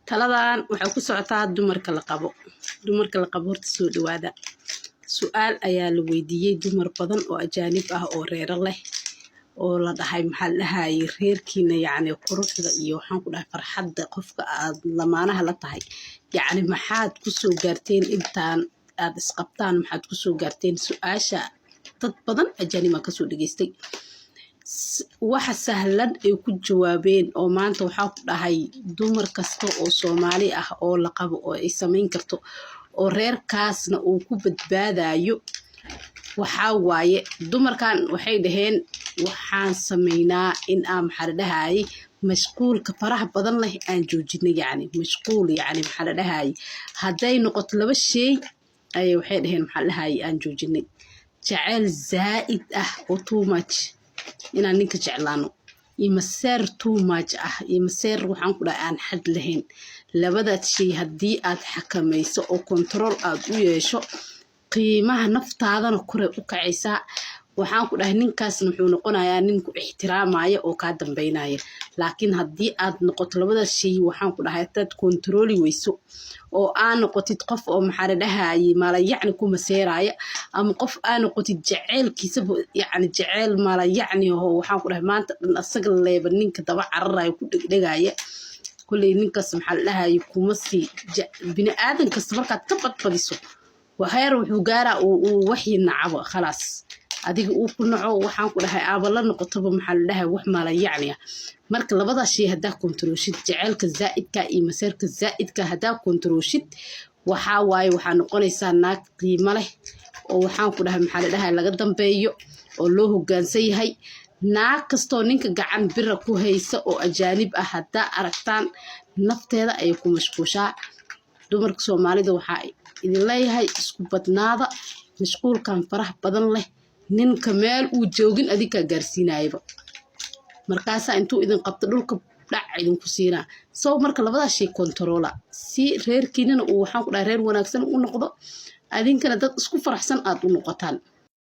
taladan waxay ku socotaa dumarka la qabo horta soo dhawaada su'aal ayaa la weydiiyay dumar badan oo ajaanib ah oo reero leh oo la dhahay maxaa la dhahay reerkiina yacni quruxda iyo waxaan ku dhahay farxadda qofka aad lamaanaha la tahay yacni maxaad ku soo gaarteen intaan aad isqabtaan maxaad ku soo gaarteen su'aasha dad badan ajaanib ka soo dhageystay waxa sahlan ay ku jawaabeen oo maanta waxaa ku dhahay dumar kasta oo Soomaali ah oo la qabo oo ay sameyn karto oo reerkaasna uu ku badbaadayo waxaa waaye dumarkan waxay dhaheen waxaan sameynaa in aan maxaa la dhahay mashquulka faraha badan leh aan joojino yacni mashquul yacni maxaa la dhahay hadday noqoto laba shay ay waxay dhaheen maxaa la dhahay aan joojinay jacayl zaa'id ah oo too much inaan ninka jeclaano iyo maseer too much ah iyo maseer waxaan ku dhahay aan xad lahayn labadaas shay haddii aad xakamayso oo control aad u yeesho qiimaha naftaadana kore u kacaysaa waxaan ku dhahay ninkaasna wuxuu noqonayaa nin ku ixtiraamaya oo kaa dambeynaya laakiin haddii aad noqoto labadaas shay waxaan ku dhahay hadaad controli weyso oo aan noqotid qof oo maxaa la dhahay mala yacni ku maseeraya ama qof aan noqotid jaceylkiisa yacni jaceyl mala yacni oo waxaan ku dhahay maanta dhan asaga leeba ninka daba cararaya ku dhegdhegaya kulley ninkaas maxaa la dhahay kuma sii bini aadan kasta markaad ka badbadiso waxyar wuxuu gaaraa uu waxyi nacabo khalaas adiga uu ku naco waxaan ku dhahay aaba la noqotoba maxaa la dhahay wax mala yacni marka labadaas shay hadaa kontrooshid jaceylka zaa'idka iyo maseerka zaa'idka hadaa kontrooshid waxaa waaye waxaa noqonaysaa naag qiimo leh oo waxaan ku dhahay maxaa la dhahay laga dambeeyo oo loo hoggaansan yahay naag kastoo ninka gacan bira ku haysa oo ajaanib ah hadaa aragtaan nafteeda ay ku mashquushaa dumarka Soomaalida waxaa idin leeyahay isku badnaada mashquulkan faraha badan leh ninka meel uu joogin adinka gaarsiinayba markaasa intuu idin qabto dhulka dhac idinku siinaa soo marka labadaas shay controla si reerkiinana uu waxaan ku dhahay reer wanaagsan u noqdo adinkana dad isku faraxsan aad u noqotaan